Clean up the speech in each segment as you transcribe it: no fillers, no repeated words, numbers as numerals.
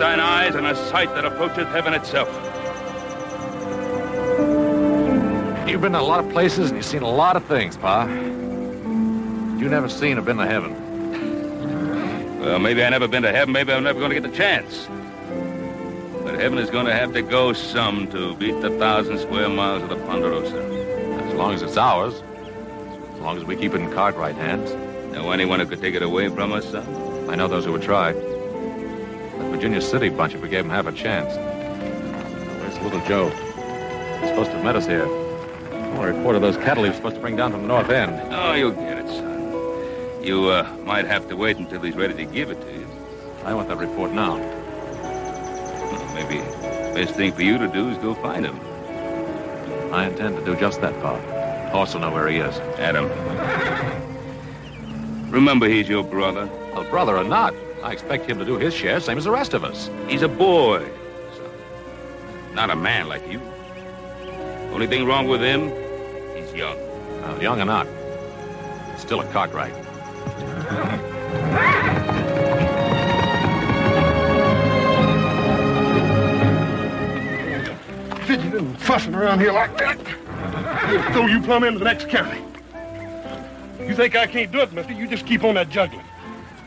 thine eyes on a sight that approacheth heaven itself. You've been to a lot of places and you've seen a lot of things, Pa. You never seen or been to heaven. Well, maybe I've never been to heaven. Maybe I'm never going to get the chance. But heaven is going to have to go some to beat the 1,000 square miles of the Ponderosa. As long as it's ours. As long as we keep it in Cartwright hands. Know anyone who could take it away from us, son? I know those who would try. That Virginia City bunch, if we gave them half a chance. Where's little Joe? He's supposed to have met us here. Oh, a report of those cattle he was supposed to bring down from the north end. Oh, you'll get it, son. You might have to wait until he's ready to give it to you. I want that report now. Well, maybe the best thing for you to do is go find him. I intend to do just that, Pa. Horse will know where he is. Adam. Remember, he's your brother. Well, brother or not, I expect him to do his share, same as the rest of us. He's a boy, son. Not a man like you. Only thing wrong with him, he's young. Well, young or not, still a Cartwright. Fidgeting and fussing around here like that. He'll throw you plumb into the next county. You think I can't do it, mister? You just keep on that juggling.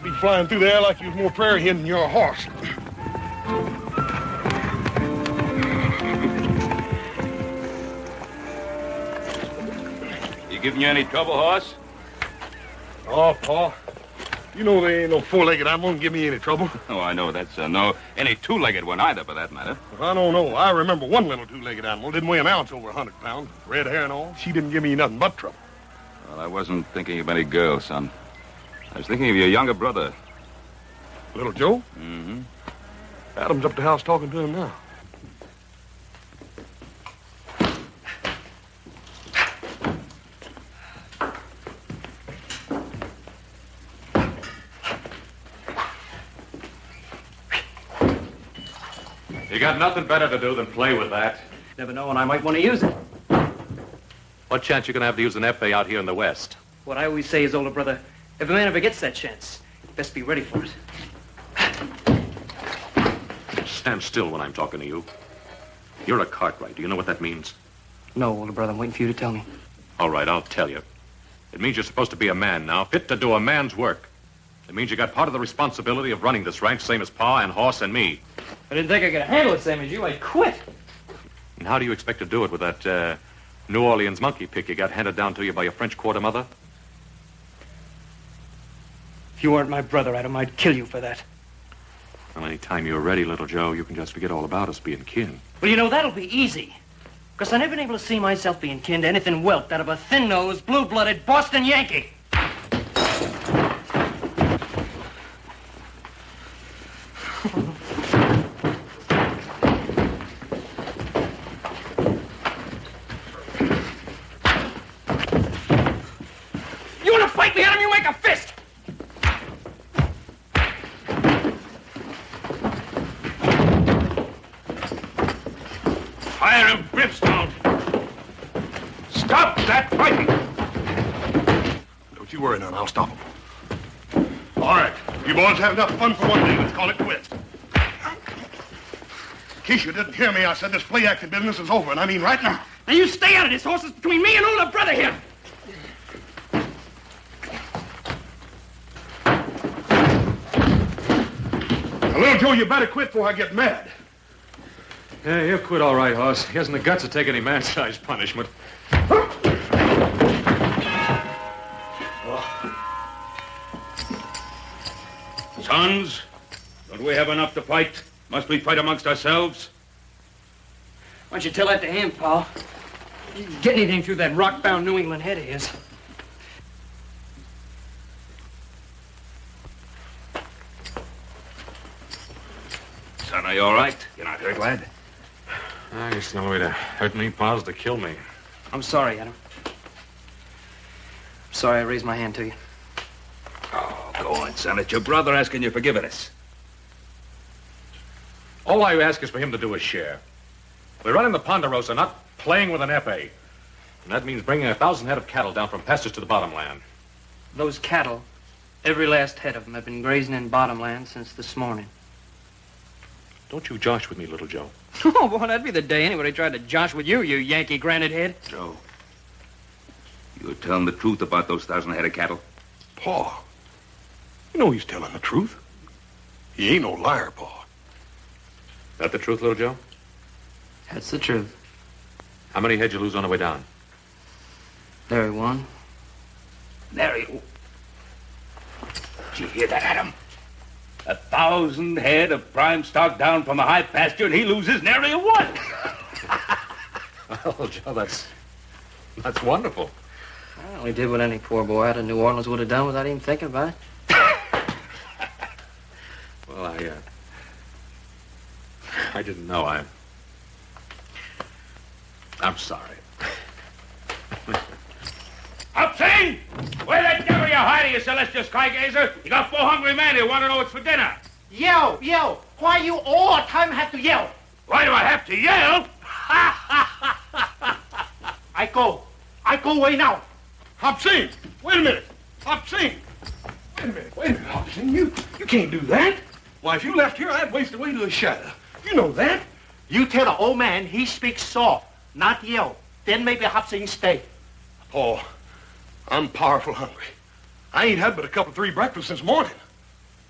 Be flying through the air like you was more prairie hen than you're a horse. You giving you any trouble, horse? Oh, Pa. You know there ain't no four-legged animal can give me any trouble. Oh, I know that, son. No, any two-legged one either, for that matter. Well, I don't know. I remember one little two-legged animal. Didn't weigh an ounce over 100 pounds. Red hair and all. She didn't give me nothing but trouble. Well, I wasn't thinking of any girl, son. I was thinking of your younger brother. Little Joe? Mm-hmm. Adam's up at the house talking to him now. You got nothing better to do than play with that. Never know when I might want to use it. What chance you gonna have to use an F.A. out here in the West? What I always say is, older brother, if a man ever gets that chance, he best be ready for it. Stand still when I'm talking to you. You're a Cartwright. Do you know what that means? No, older brother, I'm waiting for you to tell me. All right, I'll tell you. It means you're supposed to be a man now, fit to do a man's work. It means you got part of the responsibility of running this ranch, same as Pa and Horse and me. I didn't think I could handle it same as you. I'd quit. And how do you expect to do it with that New Orleans monkey pick you got handed down to you by your French quarter mother? If you weren't my brother, Adam, I'd kill you for that. Well, any time you're ready, little Joe, you can just forget all about us being kin. Well, you know, that'll be easy. Because I never been able to see myself being kin to anything whelped out of a thin-nosed, blue-blooded Boston Yankee. You want to fight me, Adam? You make a fist! Fire him, brimstone! Stop that fighting! Don't you worry none. I'll stop him. All right. You boys have enough fun for one day. Let's call it quits. In case you didn't hear me, I said this play-acting business is over, and I mean right now. Now you stay out of this, horses, between me and older brother here. Now, little Joe, you better quit before I get mad. Yeah, he'll quit all right, Hoss. He hasn't the guts to take any man-sized punishment. Sons, don't we have enough to fight? Must we fight amongst ourselves? Why don't you tell that to him, Paul? You can get anything through that rock-bound New England head of his. Son, are you all right? You're not hurt, lad? I guess the only way to hurt me, Pa, is to kill me. I'm sorry, Adam. I'm sorry I raised my hand to you. Oh, go on, son. It's your brother asking your forgiveness. All I ask is for him to do his share. We're running the Ponderosa, not playing with an F.A. And that means bringing 1,000 head of cattle down from pastures to the bottomland. Those cattle, every last head of them, have been grazing in bottomland since this morning. Don't you josh with me, little Joe. Oh, boy, that'd be the day anybody tried to josh with you, you Yankee granite head. Joe, you're telling the truth about those 1,000 head of cattle? Pa, you know he's telling the truth. He ain't no liar, Pa. That the truth, little Joe? That's the truth. How many head you lose on the way down? There he won. Nary. Did you hear that, Adam? 1,000 head of prime stock down from the high pasture, and he loses nary a one. Oh, Joe, that's wonderful. Well, he did what any poor boy out of New Orleans would have done without even thinking about it. Well, I didn't know. I'm sorry. Upsing! Where the devil you hiding, you celestial skygazer? You got 4 hungry men who want to know what's for dinner. Yell, yell. Why you all the time have to yell? Why do I have to yell? I go away now. Hop-Sing, wait a minute. Hop-Sing. Wait a minute, Hop-Sing. You can't do that. Why, if you left here, I'd waste away to a shadow. You know that. You tell the old man he speaks soft, not yell. Then maybe Hop-Sing stay. Paul, I'm powerful hungry. I ain't had but a couple, 3 breakfasts since morning.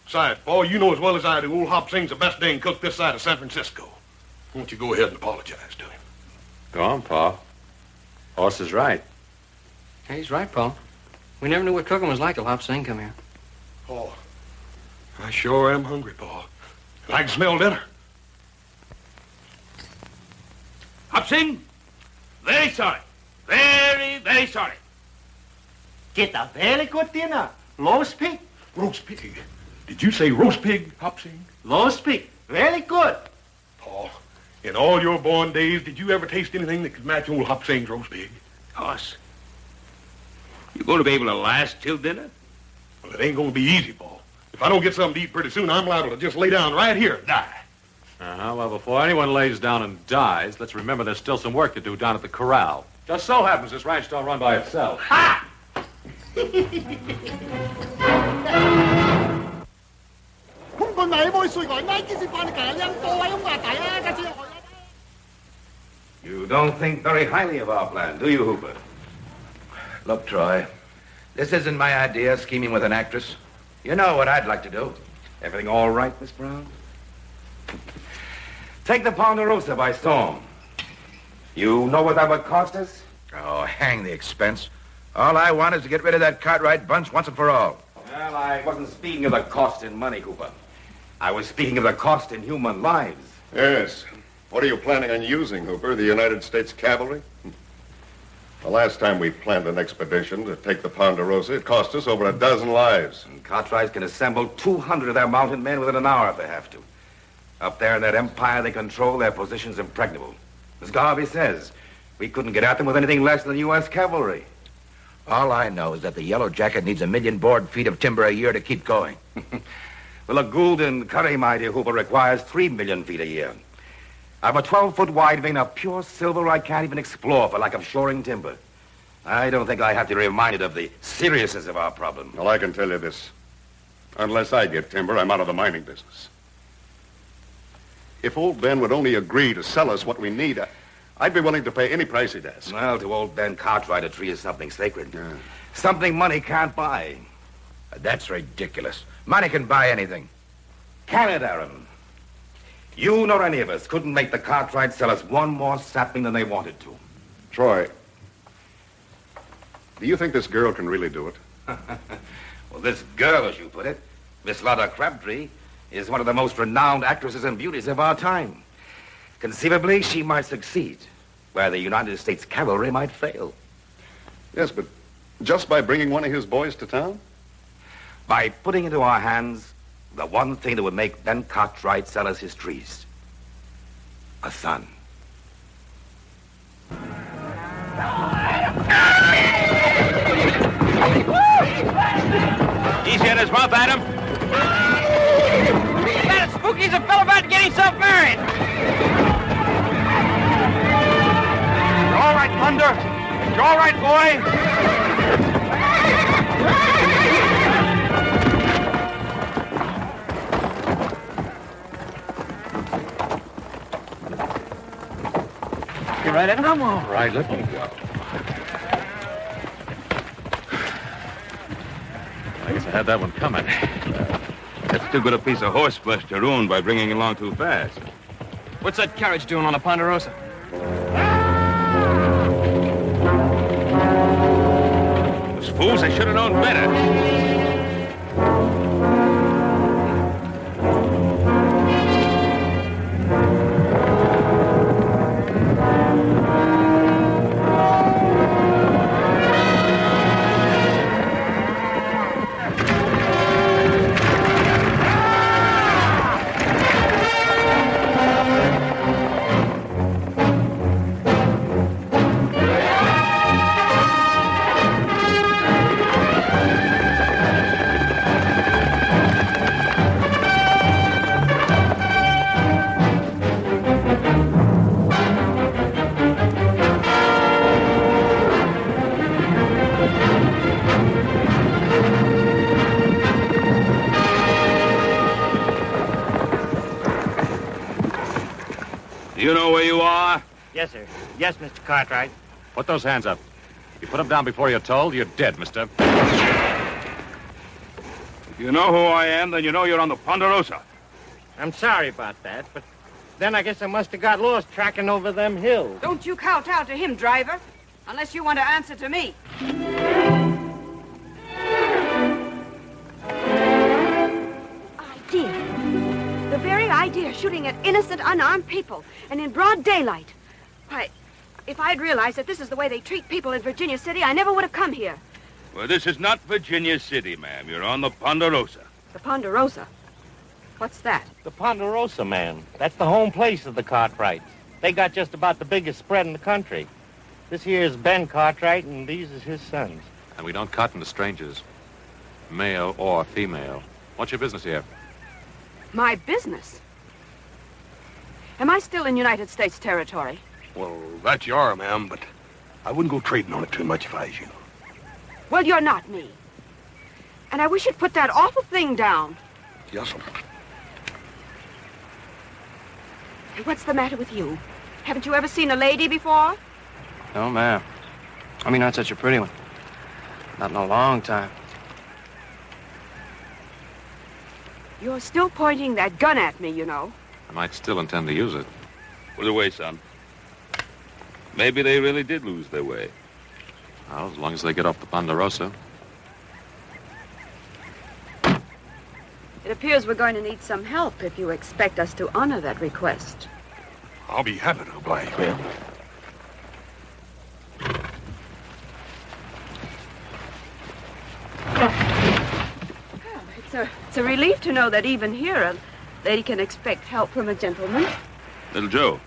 Besides, Paul, you know as well as I do, old Hop-Sing's the best dang cook this side of San Francisco. Why don't you go ahead and apologize to him? Go on, Pa. Horse is right. Hey, he's right, Paul. We never knew what cooking was like till Hop-Sing come here. Paul, I sure am hungry, Paul. And I can smell dinner. Hop-Sing, very sorry. Very, very sorry. Get a very good dinner. Roast pig. Roast pig? Did you say roast pig, Hop-Sing? Roast pig. Very good. Paul, in all your born days, did you ever taste anything that could match old Hop-Sing's roast pig? Hoss, you going to be able to last till dinner? Well, it ain't going to be easy, Paul. If I don't get something to eat pretty soon, I'm liable to just lay down right here and die. Well, before anyone lays down and dies, let's remember there's still some work to do down at the corral. Just so happens this ranch don't run by itself. Ha! You don't think very highly of our plan, do you, Hooper? Look, Troy, this isn't my idea, scheming with an actress. You know what I'd like to do. Everything all right, Miss Brown? Take the Ponderosa by storm. You know what that would cost us? Oh, hang the expense. All I want is to get rid of that Cartwright bunch once and for all. Well, I wasn't speaking of the cost in money, Hooper. I was speaking of the cost in human lives. Yes. What are you planning on using, Hooper? The United States Cavalry? The last time we planned an expedition to take the Ponderosa, it cost us over 12 lives. And Cartwright can assemble 200 of their mounted men within an hour if they have to. Up there in that empire they control, their position's impregnable. As Garvey says, we couldn't get at them with anything less than U.S. cavalry. All I know is that the Yellow Jacket needs 1 million board feet of timber a year to keep going. Well, a Gould and Curry, my dear Hooper, requires 3 million feet a year. I've a 12-foot wide vein of pure silver I can't even explore for lack of shoring timber. I don't think I have to be reminded of the seriousness of our problem. Well, I can tell you this. Unless I get timber, I'm out of the mining business. If old Ben would only agree to sell us what we need, I'd be willing to pay any price he'd ask. Well, to old Ben Cartwright, a tree is something sacred. Yeah. Something money can't buy. That's ridiculous. Money can buy anything. Can it, Aaron? You nor any of us couldn't make the Cartwrights sell us one more sapling than they wanted to. Troy, do you think this girl can really do it? Well, this girl, as you put it, Miss Lotta Crabtree, is one of the most renowned actresses and beauties of our time. Conceivably, she might succeed, where the United States Cavalry might fail. Yes, but just by bringing one of his boys to town? By putting into our hands the one thing that would make Ben Cartwright sell us his trees. A son. Easy on his mouth, Adam. That spooky's a fellow about to get himself married. You all right, Thunder? You all right, boy? You right, Evan? I'm all right. Let me go. I guess I had that one coming. That's too good a piece of horseflesh to ruin by bringing it along too fast. What's that carriage doing on a Ponderosa? Those fools, they should have known better. You know where you are? Yes, sir. Yes, Mr. Cartwright. Put those hands up. If you put them down before you're told, you're dead, mister. If you know who I am, then you know you're on the Ponderosa. I'm sorry about that, but then I guess I must have got lost tracking over them hills. Don't you kowtow to him, driver, unless you want to answer to me. The very idea of shooting at innocent, unarmed people, and in broad daylight. Why, if I'd realized that this is the way they treat people in Virginia City, I never would have come here. Well, this is not Virginia City, ma'am. You're on the Ponderosa. The Ponderosa? What's that? The Ponderosa, man. That's the home place of the Cartwrights. They got just about the biggest spread in the country. This here is Ben Cartwright, and these is his sons. And we don't cotton to strangers, male or female. What's your business here? My business? Am I still in United States territory? Well, that you are, ma'am, but I wouldn't go trading on it too much if I was you. Well, you're not me. And I wish you'd put that awful thing down. Yes'm. Hey, what's the matter with you? Haven't you ever seen a lady before? No, ma'am. I mean, not such a pretty one. Not in a long time. You're still pointing that gun at me, you know. I might still intend to use it. Put it away, son. Maybe they really did lose their way. Well, as long as they get off the Ponderosa. It appears we're going to need some help if you expect us to honor that request. I'll be happy to oblige, ma'am. It's a relief to know that even here a lady can expect help from a gentleman. Little Joe,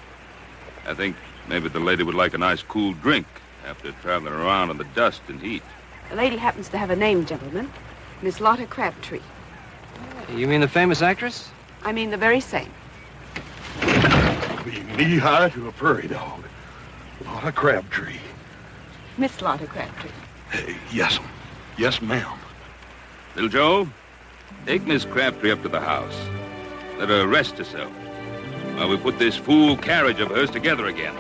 I think maybe the lady would like a nice cool drink after traveling around in the dust and heat. The lady happens to have a name, gentlemen. Miss Lotta Crabtree. You mean the famous actress? I mean the very same. Be knee-high to a prairie dog. Lotta Crabtree. Miss Lotta Crabtree. Yes'm. Yes, ma'am. Little Joe, take Miss Crabtree up to the house. Let her rest herself while we put this fool carriage of hers together again.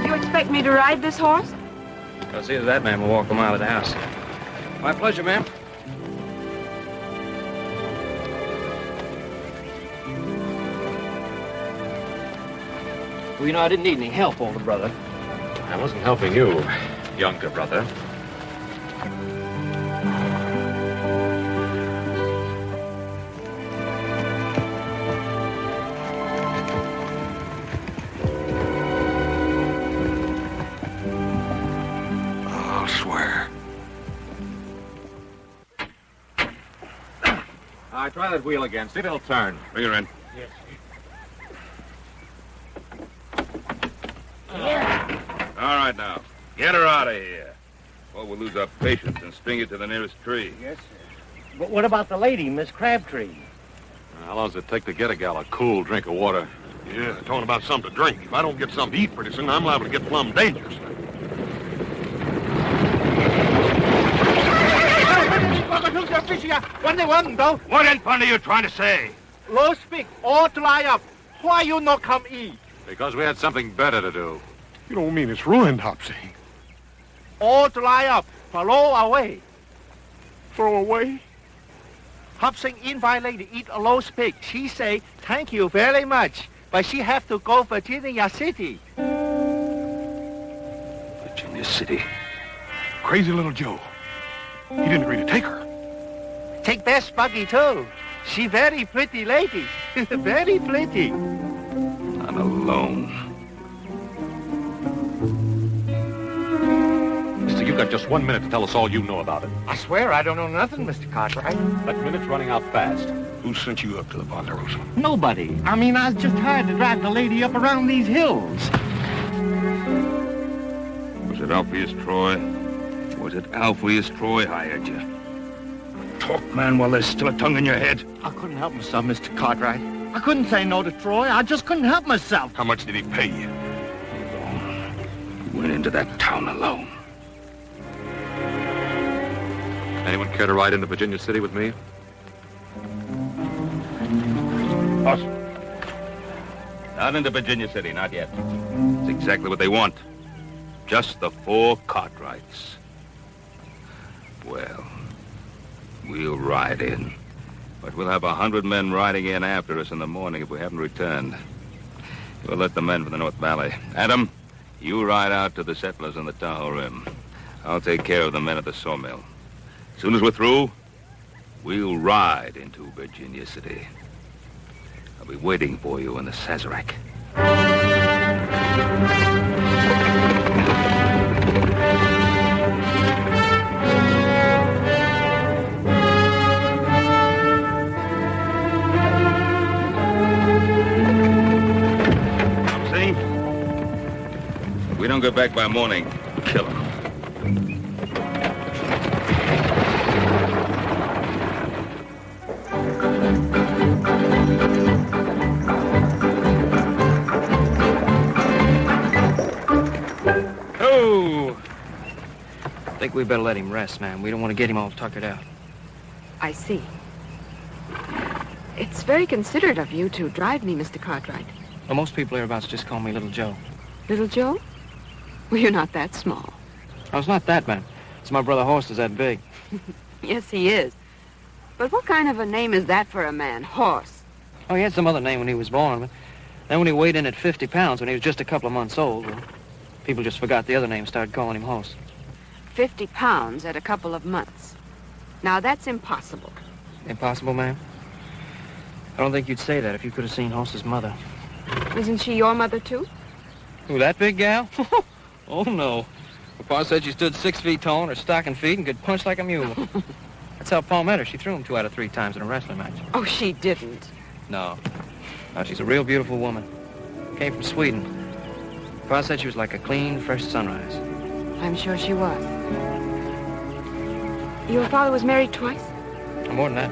You expect me to ride this horse? I'll see to that, ma'am. We'll walk a mile to the house. My pleasure, ma'am. Well, you know, I didn't need any help, older brother. I wasn't helping you, younger brother. I'll swear. All right, try that wheel again. See if it'll turn. Bring her in. Yes. All right, now. Get her out of here. Or we'll lose our patience and string it to the nearest tree. Yes, sir. But what about the lady, Miss Crabtree? How long does it take to get a gal a cool drink of water? Yeah, talking about something to drink. If I don't get something to eat pretty soon, I'm liable to get plumb dangerous. What in thunder are you trying to say? Low speak, all to lie up. Why you not come eat? Because we had something better to do. You don't mean it's ruined, Hopsy. All dry up. Throw away. Throw away? Hopsing invite lady eat a roast pig. She say, thank you very much. But she have to go Virginia City. Virginia City. Crazy little Joe. He didn't agree to take her. Take Bess Buggy, too. She very pretty lady. Very pretty. Not alone. Mister, you've got just 1 minute to tell us all you know about it. I swear I don't know nothing, Mr. Cartwright. That minute's running out fast. Who sent you up to the Ponderosa? Nobody. I mean, I was just hired to drive the lady up around these hills. Was it Alpheus Troy? Was it Alpheus Troy hired you? Talk, man, while there's still a tongue in your head. I couldn't help myself, Mr. Cartwright. I couldn't say no to Troy. I just couldn't help myself. How much did he pay you? You went into that town alone. Anyone care to ride into Virginia City with me? Us? Not into Virginia City, not yet. It's exactly what they want. Just the 4 Cartwrights. Well, we'll ride in. But we'll have 100 men riding in after us in the morning if we haven't returned. We'll let the men from the North Valley. Adam, you ride out to the settlers on the Tahoe Rim. I'll take care of the men at the sawmill. As soon as we're through, we'll ride into Virginia City. I'll be waiting for you in the Sazerac. If we don't get back by morning, kill him. I think we better let him rest, ma'am. We don't want to get him all tuckered out. I see. It's very considerate of you to drive me, Mr. Cartwright. Well, most people hereabouts just call me Little Joe. Little Joe? Well, you're not that small. Oh, it's not that, ma'am. It's my brother Horst is that big. Yes, he is. But what kind of a name is that for a man? Horse. Oh, he had some other name when he was born, but then when he weighed in at 50 pounds, when he was just a couple of months old, well, people just forgot the other name and started calling him Horst. 50 pounds at a couple of months. Now, that's impossible. Impossible, ma'am? I don't think you'd say that if you could have seen Horst's mother. Isn't she your mother, too? Who, that big gal? Oh, no. Pa said she stood 6 feet tall on her stocking feet and could punch like a mule. That's how Pa met her. She threw him 2 out of 3 times in a wrestling match. Oh, she didn't. No. No, she's a real beautiful woman. Came from Sweden. Pa said she was like a clean, fresh sunrise. I'm sure she was. Your father was married twice? More than that.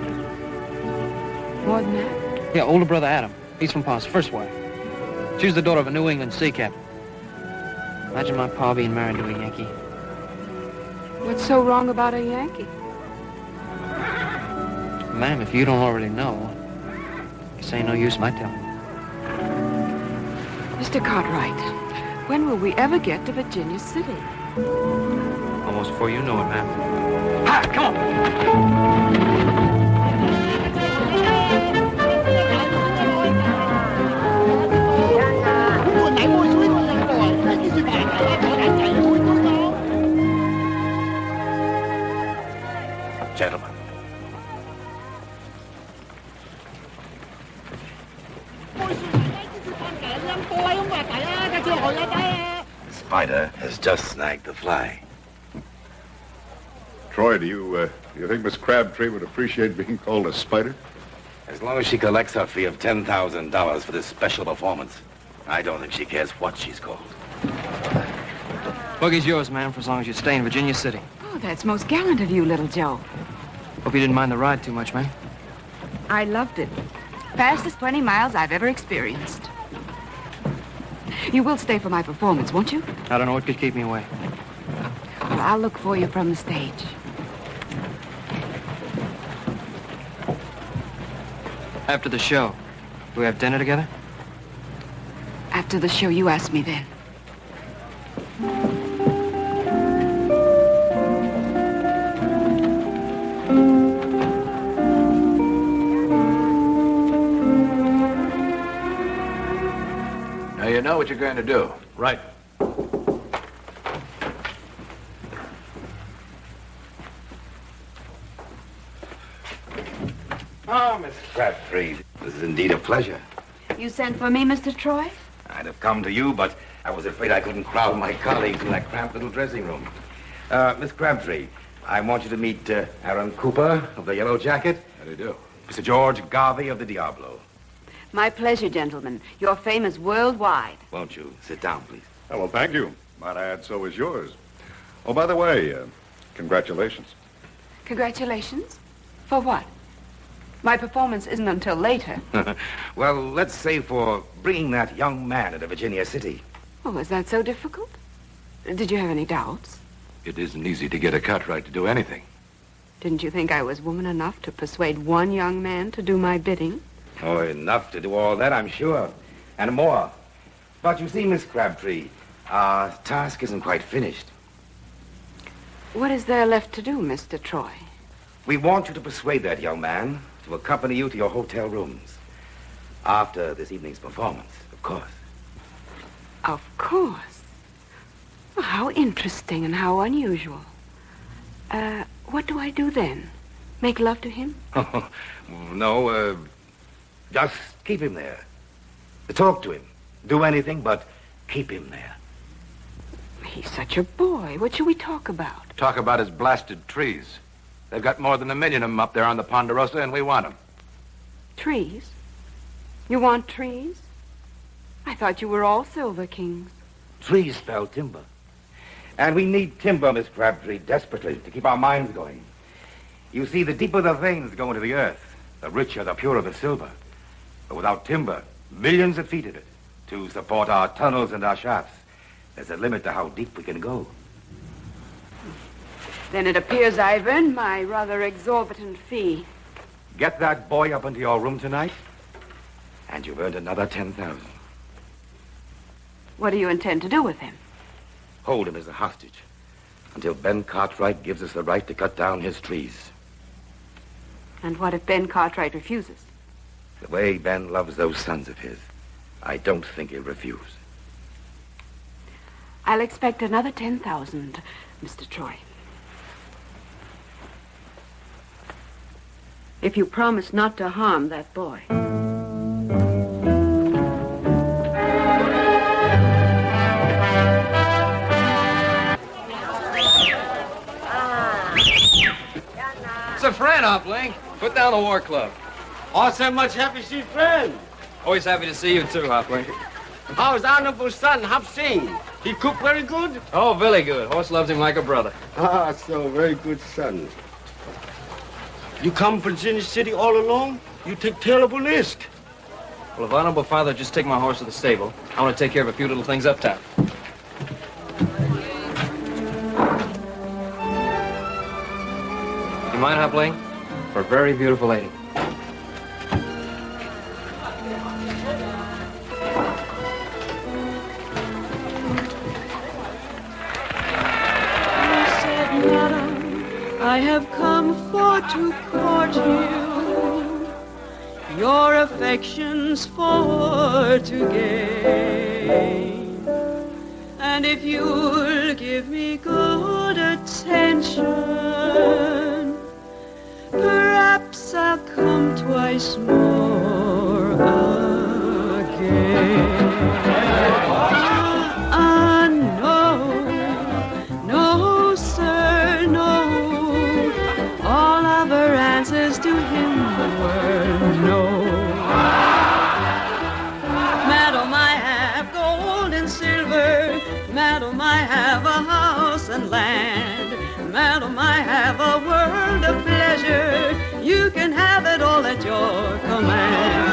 More than that? Yeah, older brother Adam. He's from Pa's first wife. She was the daughter of a New England sea captain. Imagine my pa being married to a Yankee. What's so wrong about a Yankee? Ma'am, if you don't already know, this ain't no use my telling. Mr. Cartwright, when will we ever get to Virginia City? Almost before you know it, ma'am. Hi, come on! Gentlemen. Spider has just snagged the fly. Troy, do you think Miss Crabtree would appreciate being called a spider? As long as she collects her fee of $10,000 for this special performance, I don't think she cares what she's called. Buggy's yours, ma'am, for as long as you stay in Virginia City. Oh, that's most gallant of you, little Joe. Hope you didn't mind the ride too much, ma'am. I loved it. Fastest 20 miles I've ever experienced. You will stay for my performance, won't you? I don't know what could keep me away. Well, I'll look for you from the stage. After the show, do we have dinner together? After the show, you ask me then. Now you know what you're going to do. Right. Oh, Miss Crabtree, this is indeed a pleasure. You sent for me, Mr. Troy? I'd have come to you, but I was afraid I couldn't crowd my colleagues in that cramped little dressing room. Miss Crabtree, I want you to meet Aaron Cooper of the Yellow Jacket. How do you do? Mr. George Garvey of the Diablo. My pleasure, gentlemen. Your fame is worldwide. Won't you sit down, please? Oh, well, thank you. Might I add, so is yours. Oh, by the way, congratulations. Congratulations? For what? My performance isn't until later. Well, let's say for bringing that young man into Virginia City. Oh, is that so difficult? Did you have any doubts? It isn't easy to get a Cartwright to do anything. Didn't you think I was woman enough to persuade one young man to do my bidding? Oh, enough to do all that, I'm sure. And more. But you see, Miss Crabtree, our task isn't quite finished. What is there left to do, Mr. Troy? We want you to persuade that young man to accompany you to your hotel rooms. After this evening's performance, of course. Of course. Well, how interesting and how unusual. What do I do then? Make love to him? No, just keep him there. Talk to him. Do anything but keep him there. He's such a boy. What should we talk about? Talk about his blasted trees. They've got more than 1 million of them up there on the Ponderosa, and we want them. Trees? You want trees? I thought you were all Silver Kings. Trees spell timber. And we need timber, Miss Crabtree, desperately, to keep our minds going. You see, the deeper the veins go into the earth, the richer, the purer the silver. But without timber, millions of feet of it, to support our tunnels and our shafts, there's a limit to how deep we can go. Then it appears I've earned my rather exorbitant fee. Get that boy up into your room tonight, and you've earned another 10,000. What do you intend to do with him? Hold him as a hostage until Ben Cartwright gives us the right to cut down his trees. And what if Ben Cartwright refuses? The way Ben loves those sons of his, I don't think he'll refuse. I'll expect another 10,000, Mr. Troy. If you promise not to harm that boy. It's a friend, Hoplink. Put down the war club. Also much happy to see friend. Always happy to see you, too, Hoplink. How's honorable son, Hop Sing? He cook very good? Oh, very good. Horse loves him like a brother. Ah, so very good son. You come from Virginia City all alone? You take terrible risk. Well, if Honorable Father just take my horse to the stable, I want to take care of a few little things uptown. You mind, Hoplink? For a very beautiful lady. I have come for to court you, your affections for to gain. And if you'll give me good attention, perhaps I'll come twice more again. No, sir, no. All of her answers to him were no. Madam, I have gold and silver. Madam, I have a house and land. Madam, I have a world of pleasure. You can have it all at your command.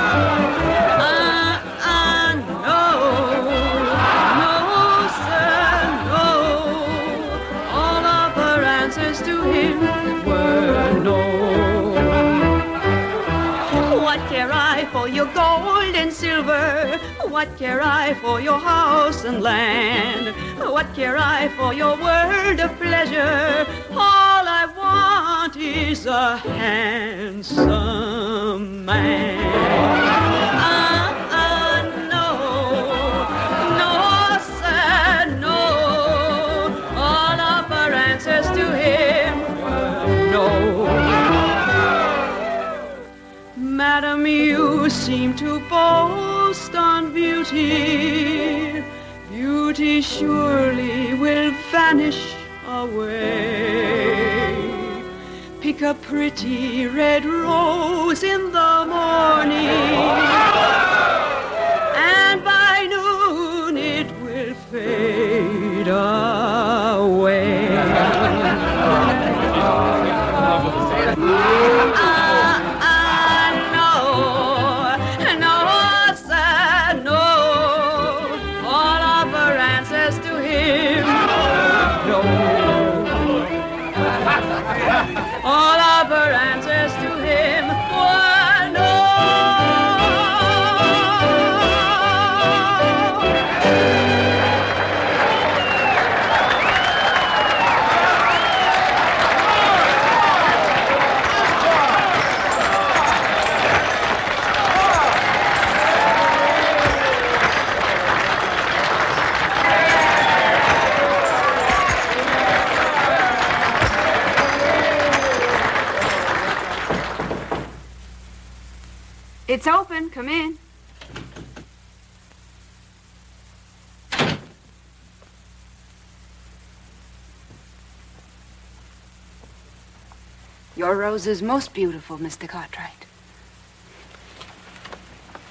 and silver. What care I for your house and land? What care I for your world of pleasure? All I want is a handsome man. Madam, you seem to boast on beauty. Beauty surely will vanish away. Pick a pretty red rose in the morning, and by noon it will fade away. All of her answers to him were no. It's open. Come in. Your rose is most beautiful, Mr. Cartwright.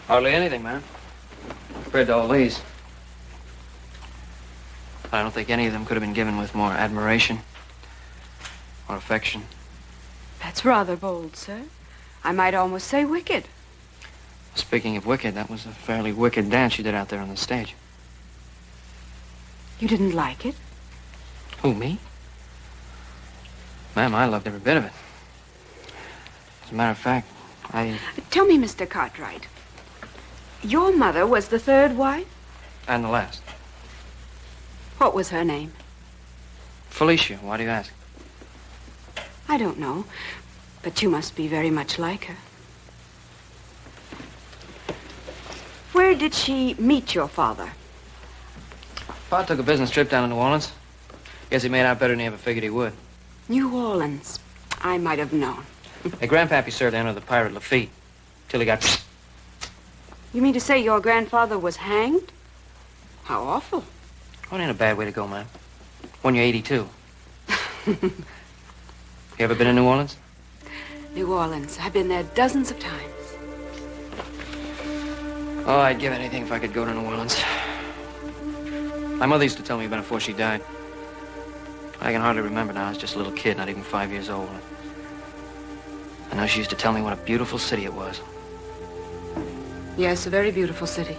Hardly anything, ma'am, compared to all these. I don't think any of them could have been given with more admiration or affection. That's rather bold, sir. I might almost say wicked. Speaking of wicked, that was a fairly wicked dance you did out there on the stage. You didn't like it? Who, me? Ma'am, I loved every bit of it. As a matter of fact, Tell me, Mr. Cartwright, your mother was the third wife? And the last. What was her name? Felicia. Why do you ask? I don't know, but you must be very much like her. Where did she meet your father? Pa took a business trip down to New Orleans. Guess he made out better than he ever figured he would. New Orleans. I might have known. Hey, Grandpappy served under the pirate Lafitte till he got... You mean to say your grandfather was hanged? How awful. Well, ain't a bad way to go, man. When you're 82. You ever been in New Orleans? New Orleans. I've been there dozens of times. Oh, I'd give anything if I could go to New Orleans. My mother used to tell me about it before she died. I can hardly remember now. I was just a little kid, not even 5 years old. I know she used to tell me what a beautiful city it was. Yes, a very beautiful city.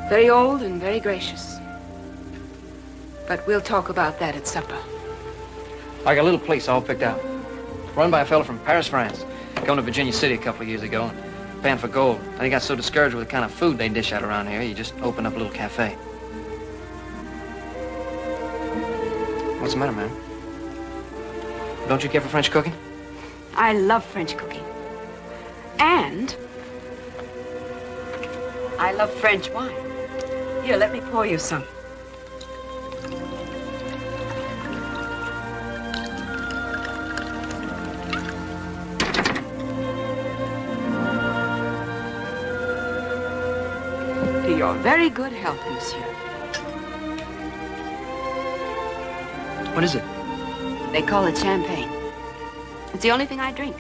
Very old and very gracious. But we'll talk about that at supper. I got a little place all picked out. Run by a fellow from Paris, France. Come to Virginia City a couple of years ago and pan for gold. And he got so discouraged with the kind of food they dish out around here, he just opened up a little cafe. What's the matter, man? Don't you care for French cooking? I love French cooking. And I love French wine. Here, let me pour you some. To your very good health, monsieur. What is it? They call it champagne. It's the only thing I drink.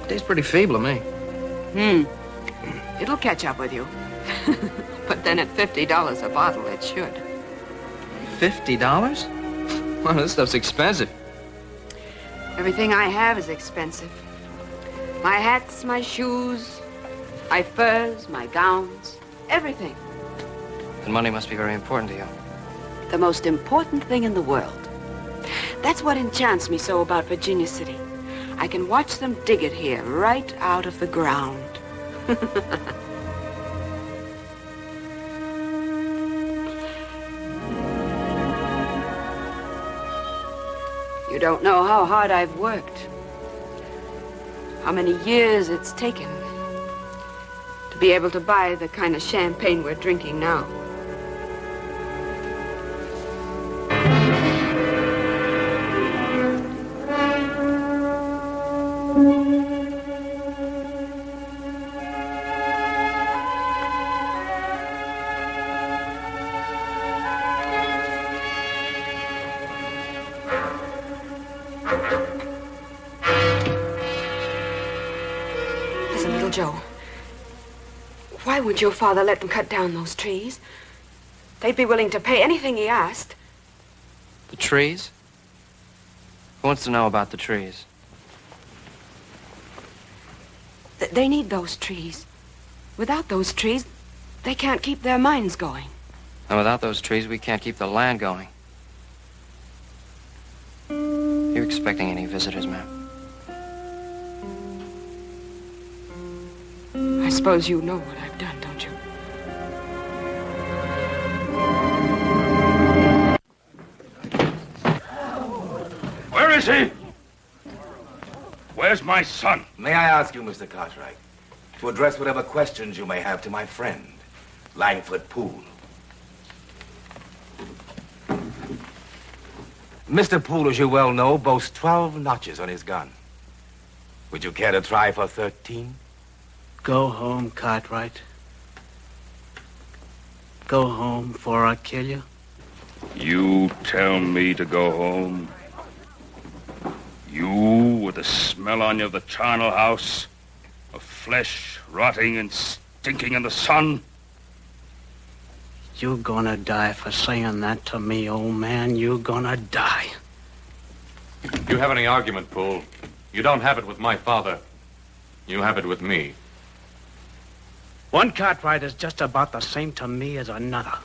Tastes pretty feeble to me. It'll catch up with you. But then at $50 a bottle, it should. $50? Well, this stuff's expensive. Everything I have is expensive. My hats, my shoes, my furs, my gowns, everything. And money must be very important to you. The most important thing in the world. That's what enchants me so about Virginia City. I can watch them dig it here, right out of the ground. You don't know how hard I've worked. How many years it's taken to be able to buy the kind of champagne we're drinking now. Joe, why would your father let them cut down those trees? They'd be willing to pay anything he asked. The trees? Who wants to know about the trees? They need those trees. Without those trees, they can't keep their mines going. And without those trees, we can't keep the land going. You expecting any visitors, ma'am? I suppose you know what I've done, don't you? Where is he? Where's my son? May I ask you, Mr. Cartwright, to address whatever questions you may have to my friend, Langford Poole. Mr. Poole, as you well know, boasts 12 notches on his gun. Would you care to try for 13? Go home, Cartwright. Go home before I kill you. You tell me to go home? You, with the smell on you of the charnel house, of flesh rotting and stinking in the sun? You're gonna die for saying that to me, old man. You're gonna die. You have any argument, Poole? You don't have it with my father. You have it with me. One Cartwright is just about the same to me as another.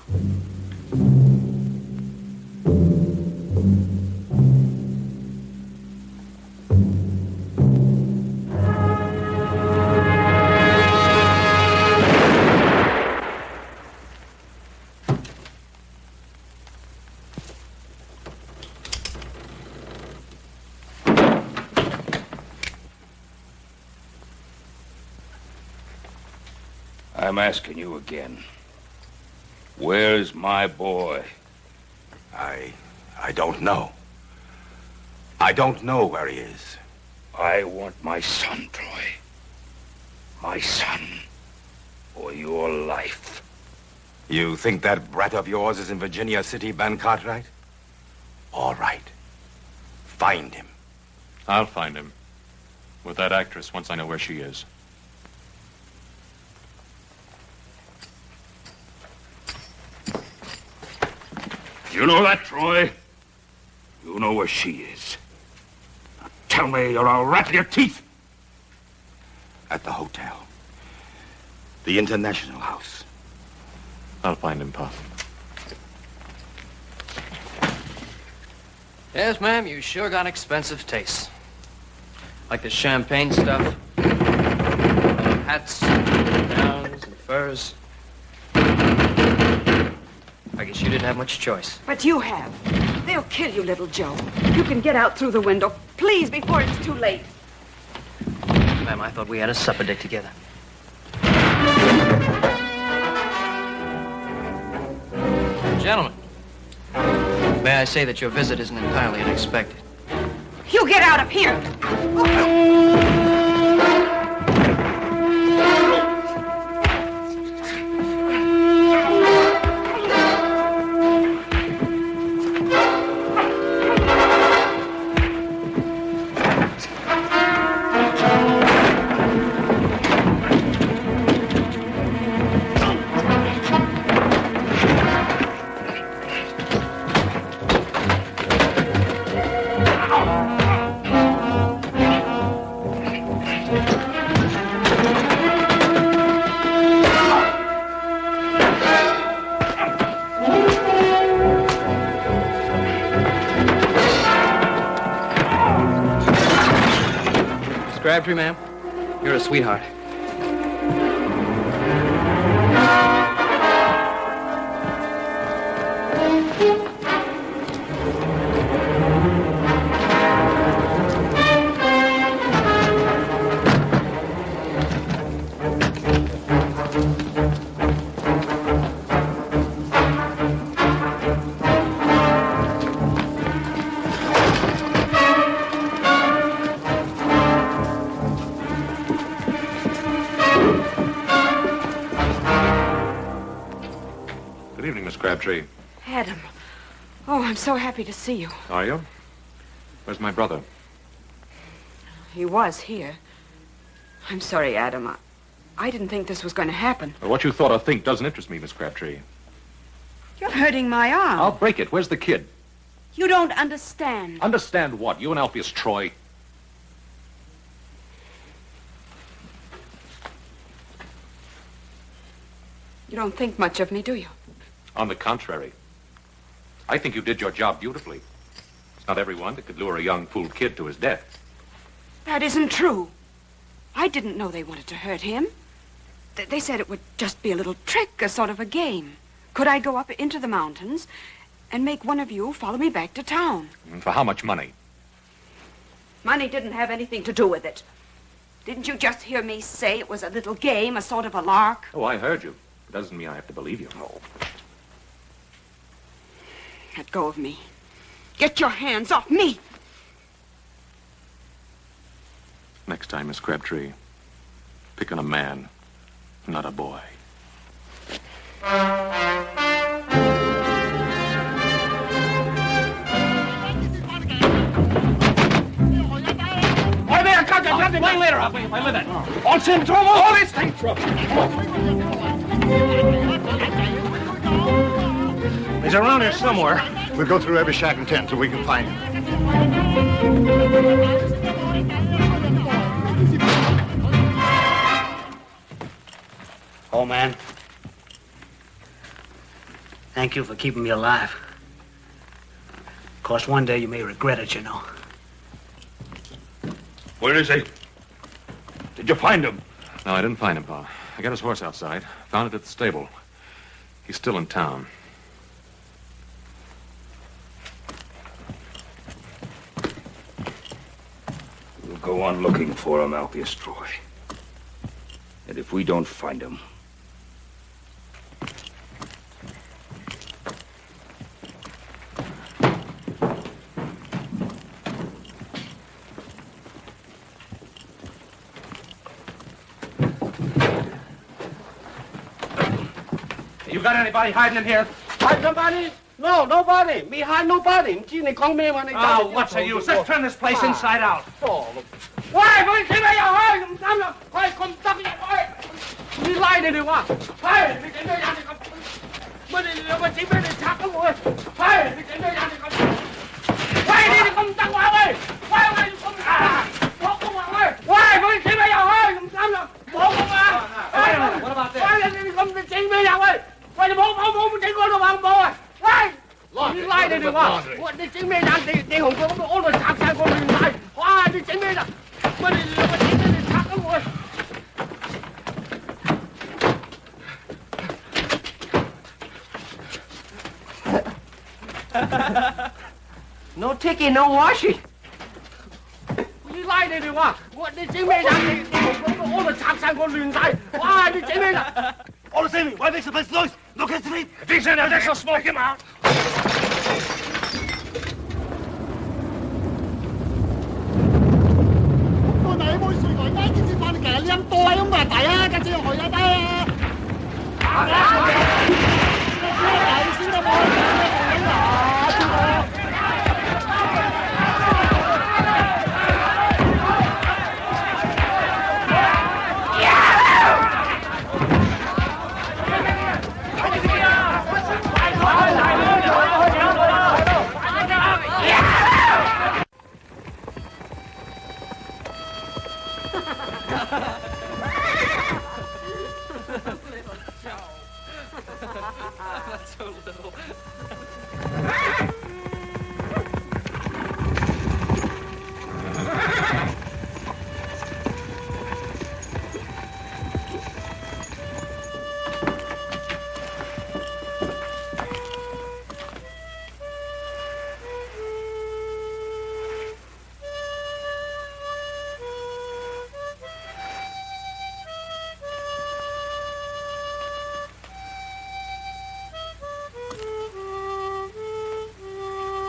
I'm asking you again. Where's my boy? I don't know. I don't know where he is. I want my son, Troy. My son. For your life. You think that brat of yours is in Virginia City, Ben Cartwright? All right. Find him. I'll find him. With that actress, once I know where she is. You know that, Troy? You know where she is. Now tell me or I'll rattle your teeth. At the hotel. The International House. I'll find him, Pop. Yes, ma'am, you sure got expensive tastes. Like the champagne stuff. Hats, gowns, and furs. I guess you didn't have much choice. But you have. They'll kill you, little Joe. You can get out through the window, please, before it's too late. Ma'am, I thought we had a supper date together. Gentlemen, may I say that your visit isn't entirely unexpected. You get out of here! Crabtree, ma'am, you're a sweetheart. Good evening, Miss Crabtree. Adam. Oh, I'm so happy to see you. Are you? Where's my brother? He was here. I'm sorry, Adam. I didn't think this was going to happen. Well, what you thought or think doesn't interest me, Miss Crabtree. You're hurting my arm. I'll break it. Where's the kid? You don't understand. Understand what? You and Alpheus Troy? You don't think much of me, do you? On the contrary. I think you did your job beautifully. It's not everyone that could lure a young fool kid to his death. That isn't true. I didn't know they wanted to hurt him. They said it would just be a little trick, a sort of a game. Could I go up into the mountains and make one of you follow me back to town? And for how much money? Money didn't have anything to do with it. Didn't you just hear me say it was a little game, a sort of a lark? Oh, I heard you. It doesn't mean I have to believe you. Oh. Let go of me. Get your hands off me! Next time, Miss Crabtree, pick on a man, not a boy. Wait later, I'll bring it. All in trouble? All is in trouble. He's around here somewhere. We'll go through every shack and tent till we can find him. Oh, man. Thank you for keeping me alive. Of course, one day you may regret it, you know. Where is he? Did you find him? No, I didn't find him, Pa. I got his horse outside. Found it at the stable. He's still in town. We'll go on looking for him, Alpheus Troy. And if we don't find him... You got anybody hiding in here? Hide somebody? No, nobody. Me hide nobody. Oh, what's the use? Let's turn this place inside out. What about this? No ticket, no washing. All the same, why makes the place noise? Look at me. If he's in there, they shall smoke him out.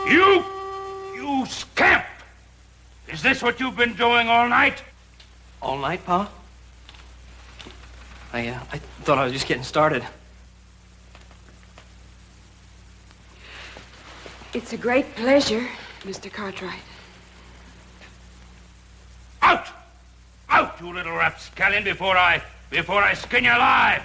You scamp! Is this what you've been doing all night? All night, Pa? I thought I was just getting started. It's a great pleasure, Mr. Cartwright. Out! Out, you little rapscallion, before I skin you alive!